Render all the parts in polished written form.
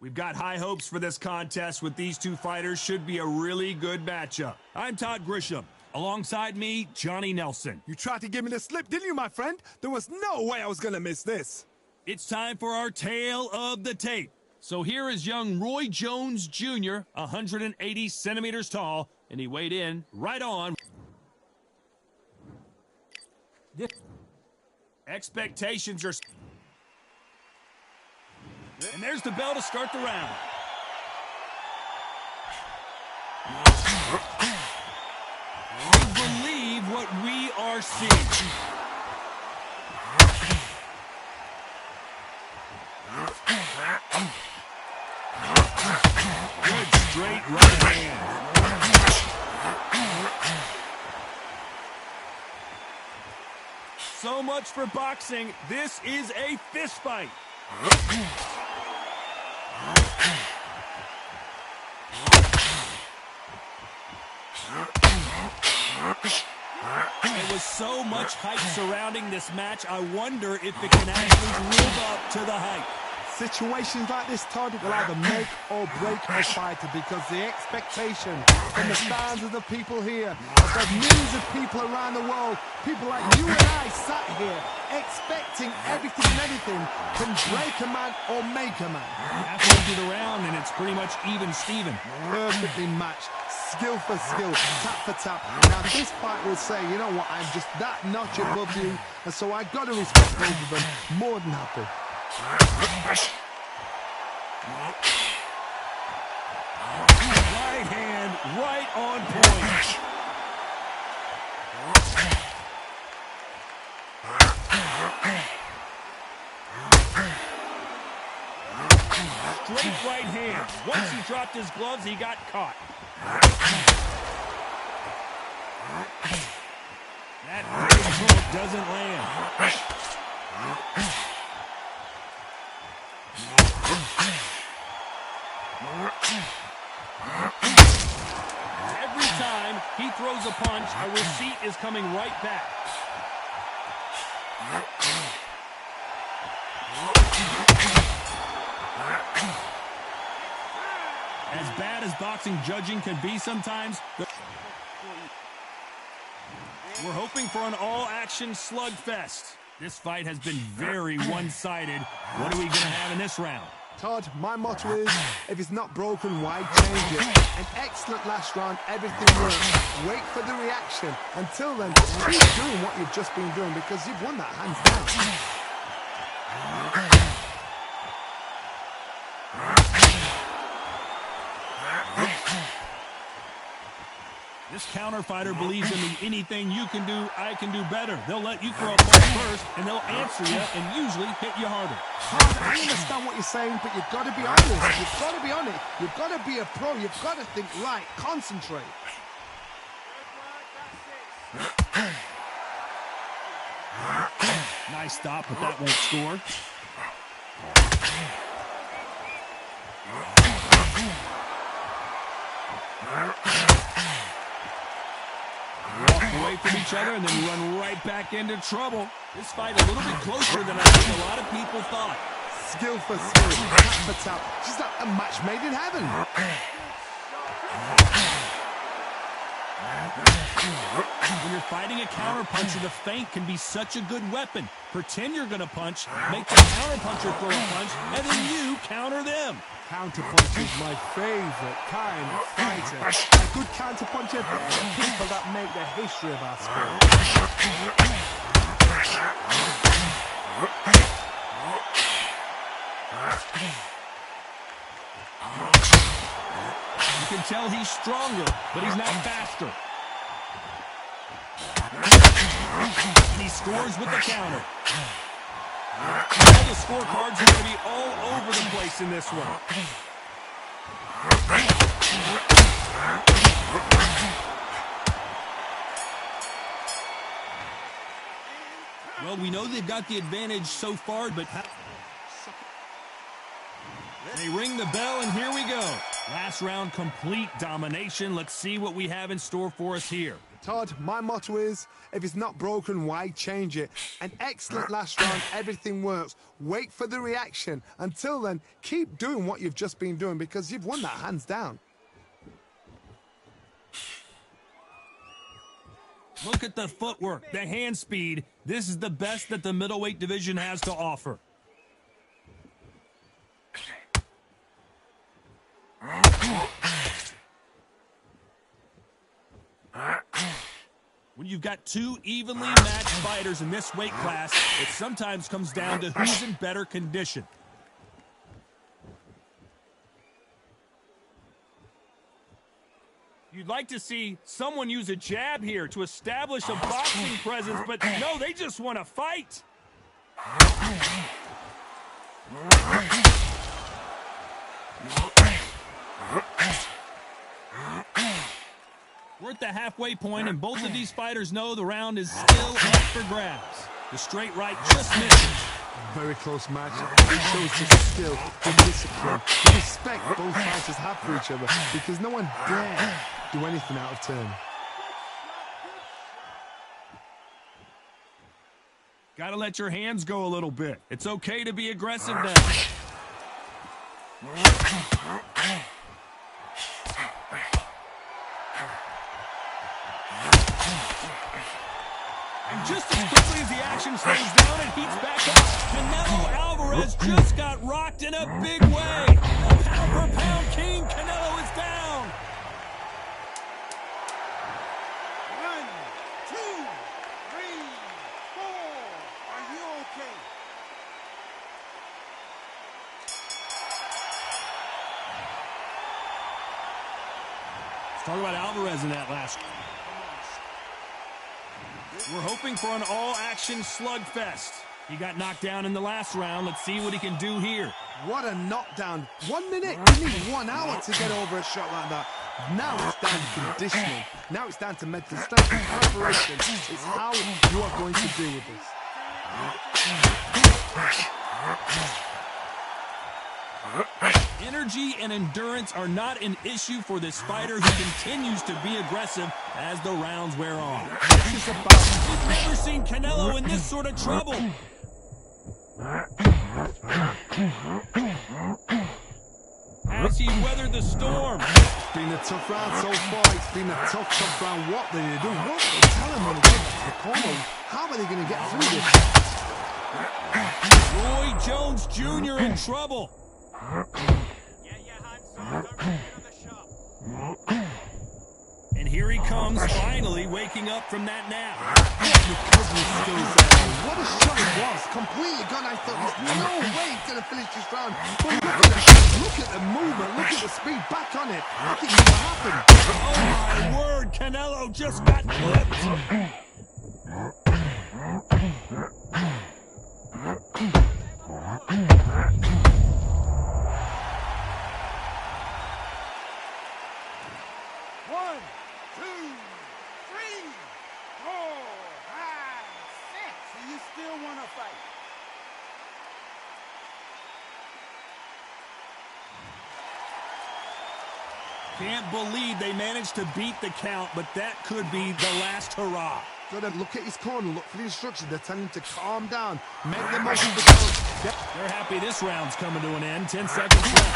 We've got high hopes for this contest with these two fighters. Should be a really good matchup. I'm Todd Grisham. Alongside me, Johnny Nelson. You tried to give me the slip, didn't you, my friend? There was no way I was going to miss this. It's time for our tale of the tape. So here is young Roy Jones Jr., 180 centimeters tall, and he weighed in right on. Expectations are... And there's the bell to start the round. We believe what we are seeing. Good straight right hand. So much for boxing. This is a fist fight. There was so much hype surrounding this match, I wonder if it can actually live up to the hype. Situations like this, Todd, will either make or break a fighter because the expectation from the fans of the people here, of the millions of people around the world, people like you and I sat here expecting everything and anything can break a man or make a man. Halfway through the round and it's pretty much even Steven. Perfectly matched, skill for skill, tap for tap. Now this fight will say, you know what, I'm just that notch above you, and so I got to respect both of them more than happy. Right hand, right on point. Straight right hand. Once he dropped his gloves, he got caught. That big hook doesn't land. Every time he throws a punch, a receipt is coming right back. As bad as boxing judging can be sometimes, we're hoping for an all-action slugfest. This fight has been very one-sided. What are we going to have in this round? Todd, my motto is, if it's not broken, why change it? An excellent last round, everything works. Wait for the reaction. Until then, keep doing what you've just been doing because you've won that hands down. This counter fighter believes in the anything you can do, I can do better. They'll let you throw a punch first, and they'll answer you and usually hit you harder. Todd, I understand what you're saying, but you've got to be honest. You've got to be honest. You've got to be a pro. You've got to think right. Concentrate. Nice stop, but that won't score. Walk away from each other and then run right back into trouble. This fight a little bit closer than I think a lot of people thought. Skill for skill, tap for tap. Just like a match made in heaven. When you're fighting a counterpuncher, the feint can be such a good weapon. Pretend you're going to punch, make the counterpuncher throw a punch, and then you counter them. Counterpuncher is my favorite kind of fighter. A good counterpuncher, people that make the history of our sport. You can tell he's stronger, but he's not faster. And he scores with the counter. All the scorecards are going to be all over the place in this one. Well, we know they've got the advantage so far, but... They ring the bell, and here we go. Last round, complete domination. Let's see what we have in store for us here. Todd, my motto is, if it's not broken, why change it? An excellent last round, everything works. Wait for the reaction. Until then, keep doing what you've just been doing because you've won that hands down. Look at the footwork, the hand speed. This is the best that the middleweight division has to offer. When you've got two evenly matched fighters in this weight class, it sometimes comes down to who's in better condition. You'd like to see someone use a jab here to establish a boxing presence, but no, they just want to fight. We're at the halfway point, and both of these fighters know the round is still up for grabs. The straight right just misses. Very close match. It shows the skill, the discipline, the respect both fighters have for each other because no one dare do anything out of turn. Gotta let your hands go a little bit. It's okay to be aggressive now. And just as quickly as the action slows down and heats back up, Canelo Alvarez just got rocked in a big way. The pound-for-pound king, Canelo, is down. 1, 2, 3, 4. Are you okay? Let's talk about Alvarez in that last one. We're hoping for an all-action slugfest. He got knocked down in the last round. Let's see what he can do here. What a knockdown. 1 minute. You need 1 hour to get over a shot like that. Now it's down to conditioning. Now it's down to mental strength and preparation. It's how you are going to deal with this. Energy and endurance are not an issue for this fighter who continues to be aggressive as the rounds wear on. This is about... We've never seen Canelo in this sort of trouble. Has he weathered the storm? It's been a tough round so far. It's been a tough round. What do they do? What do they tell him when he gets to the corner? How are they going to get through this? Roy Jones Jr. in trouble. And here he comes, finally waking up from that nap. What a shot it was. Completely gone. I thought there's no way he's going to finish this round. But look at the movement. Look at the speed. Back on it. Look at what happened. Oh, my word. Canelo just got clipped. Can't believe they managed to beat the count, but that could be the last hurrah. Got to look at his corner, look for the instructions. They're telling him to calm down, make the most of the count. Yep. They're happy this round's coming to an end. 10 seconds left.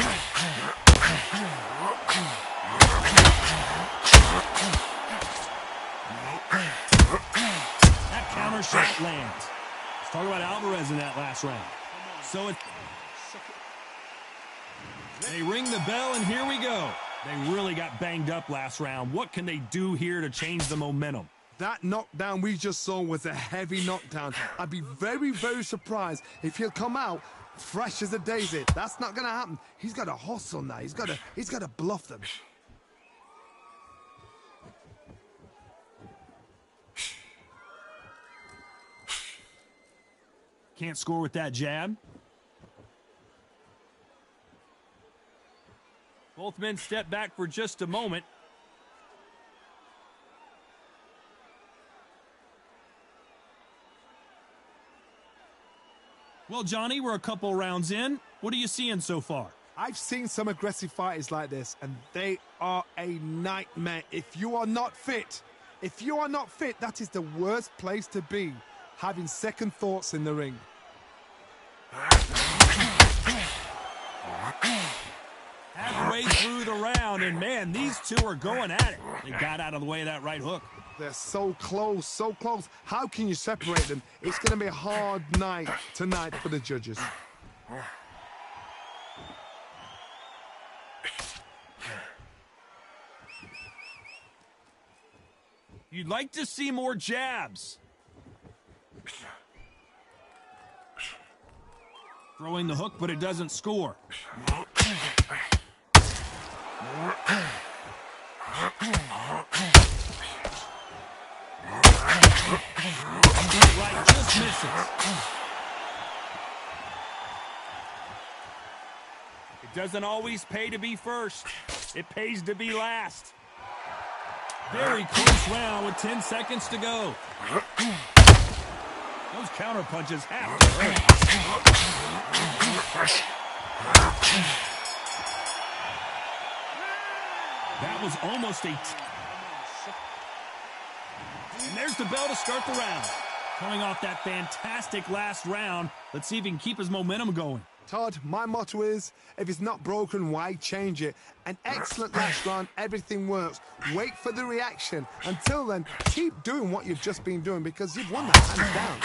That counter shot lands. Let's talk about Alvarez in that last round. So they ring the bell, and here we go. They really got banged up last round. What can they do here to change the momentum? That knockdown we just saw was a heavy knockdown. I'd be very, very surprised if he'll come out fresh as a daisy. That's not going to happen. He's got to hustle now. He's got to bluff them. Can't score with that jab. Both men step back for just a moment. Well, Johnny, we're a couple rounds in. What are you seeing so far? I've seen some aggressive fighters like this, and they are a nightmare. If you are not fit, If you are not fit, that is the worst place to be, having second thoughts in the ring. Halfway through the round, and man, these two are going at it. They got out of the way of that right hook. They're so close, so close. How can you separate them? It's going to be a hard night tonight for the judges. You'd like to see more jabs. Throwing the hook, but it doesn't score. Right, just misses. It doesn't always pay to be first. It pays to be last. Very close round with 10 seconds to go. Those counter punches have to hurt. That was almost a... And there's the bell to start the round. Coming off that fantastic last round, let's see if he can keep his momentum going. Todd, my motto is, if it's not broken, why change it? An excellent last round, everything works. Wait for the reaction. Until then, keep doing what you've just been doing because you've won that hands down.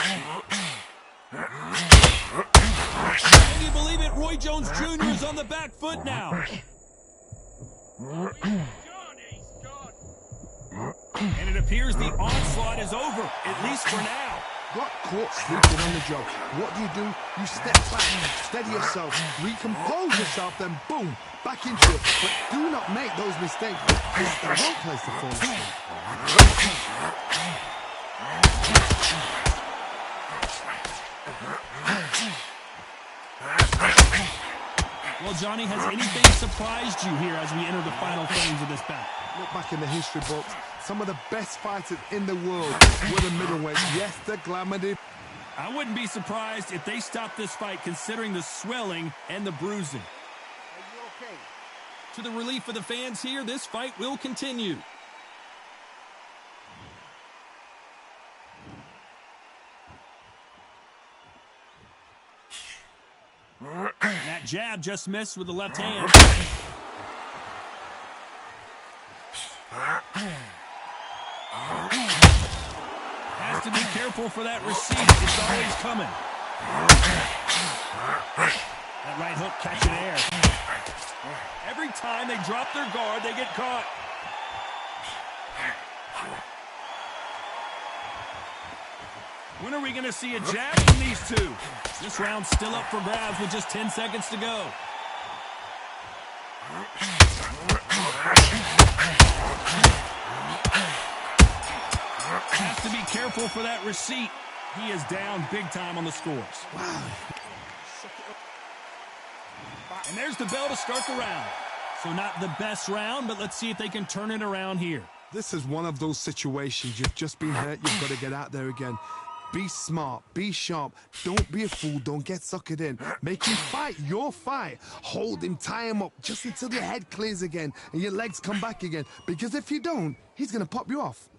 Can you believe it? Roy Jones Jr. is on the back foot now. And it appears the onslaught is over, at least for now. Got caught sleeping on the job. What do? You step back, steady yourself, recompose yourself, then boom, back into it. But do not make those mistakes. This is the wrong place to fall asleep. Well, Johnny, has anything surprised you here as we enter the final frames of this bout? Look back in the history books. Some of the best fighters in the world were the middleweights. Yes, the glamour did. I wouldn't be surprised if they stopped this fight considering the swelling and the bruising. Are you okay? To the relief of the fans here, this fight will continue. That jab just missed with the left hand. Has to be careful for that receipt. It's always coming. That right hook catching air. Every time they drop their guard, they get caught. When are we going to see a jab from these two? This round's still up for grabs with just 10 seconds to go. Has to be careful for that receipt. He is down big time on the scores. Wow. And there's the bell to start the round. So not the best round, but let's see if they can turn it around here. This is one of those situations. You've just been hurt. You've got to get out there again. Be smart. Be sharp. Don't be a fool. Don't get suckered in. Make him fight your fight. Hold him. Tie him up just until your head clears again and your legs come back again. Because if you don't, he's going to pop you off.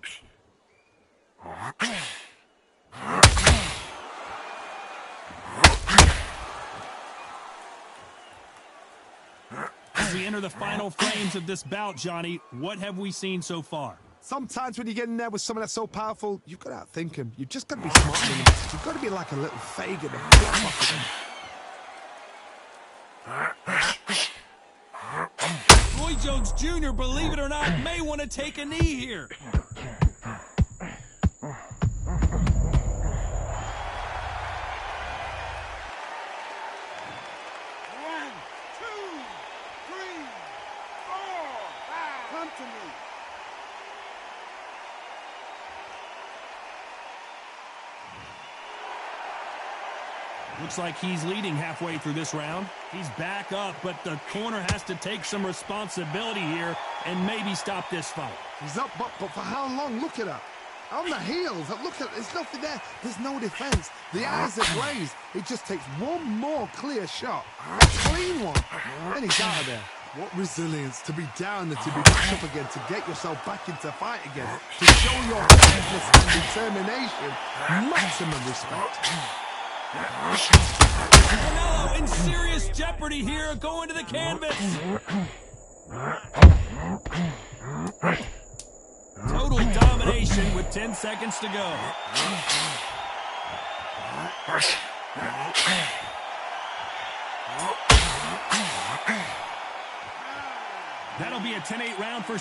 As we enter the final frames of this bout, Johnny, what have we seen so far? Sometimes when you get in there with someone that's so powerful, you've got to outthink him. You've just got to be smart with him. You've got to be like a little Fagin and flip off him. Roy Jones Jr., believe it or not, may want to take a knee here. Looks like he's leading halfway through this round. He's back up, but the corner has to take some responsibility here and maybe stop this fight. He's up, but for how long? Look at her. On the heels. Look at, there's nothing there. There's no defense. The eyes are glazed. It just takes one more clear shot. A clean one. And he's out of there. What resilience to be down and to be back up again, to get yourself back into fight again, to show your toughness and determination. Maximum respect. Canelo in serious jeopardy here, going to the canvas. Total domination with 10 seconds to go. That'll be a 10-8 round for...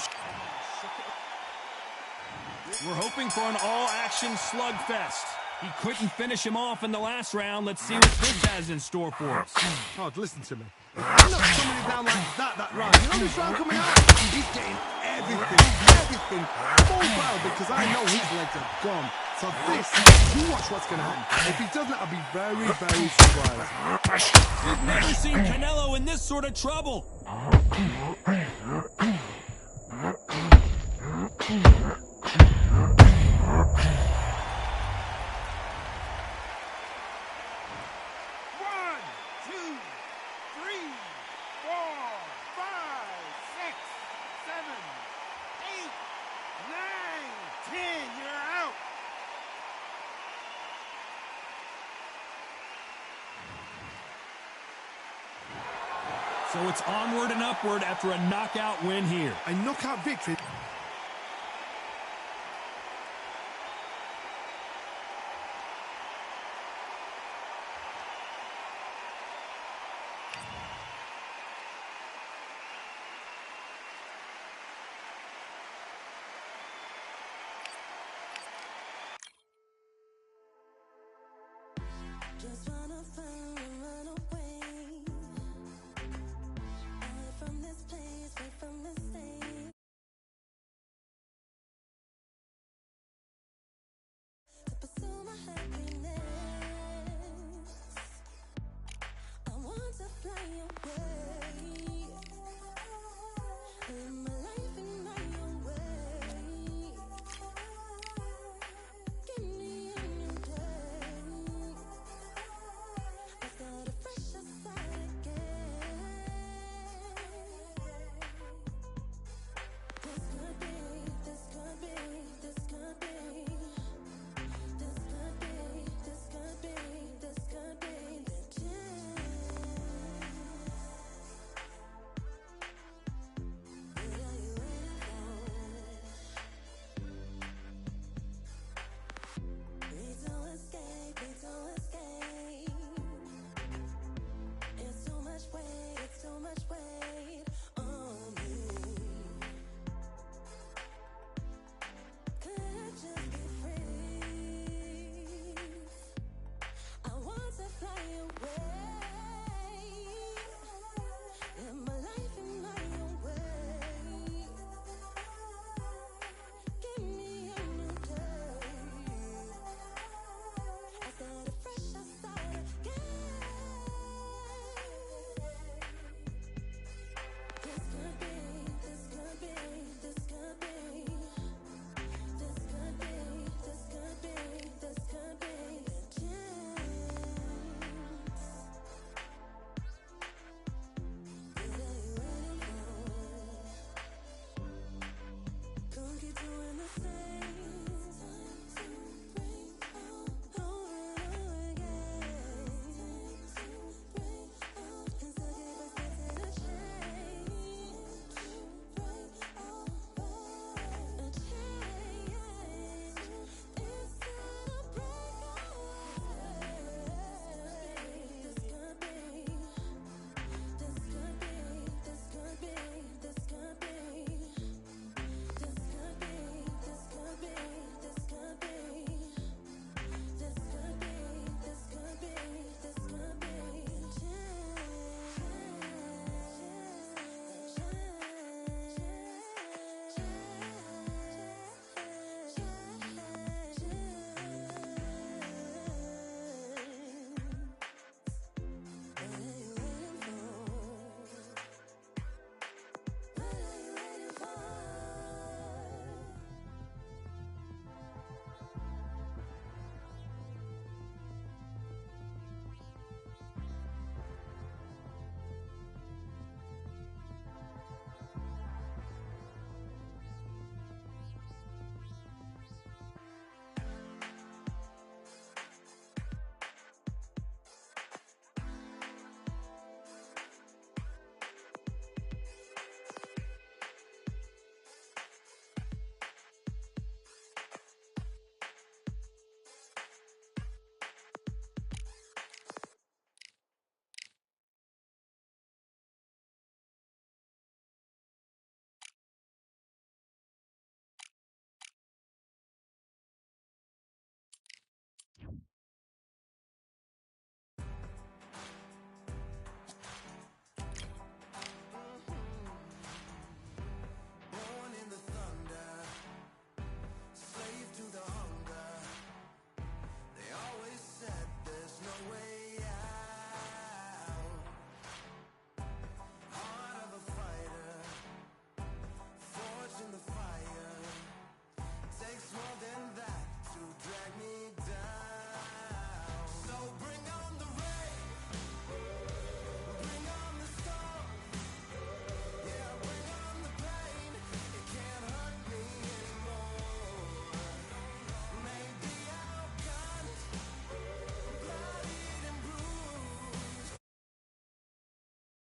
We're hoping for an all-action slugfest. He couldn't finish him off in the last round. Let's see what this has in store for us. Oh, listen to me. I'm not coming down like that round. You know this round coming out? He's getting everything full barrel because I know his legs are gone. So this, you watch what's going to happen. If he doesn't, I'll be very, very surprised. We've never seen Canelo in this sort of trouble. So it's onward and upward after a knockout win here. A knockout victory.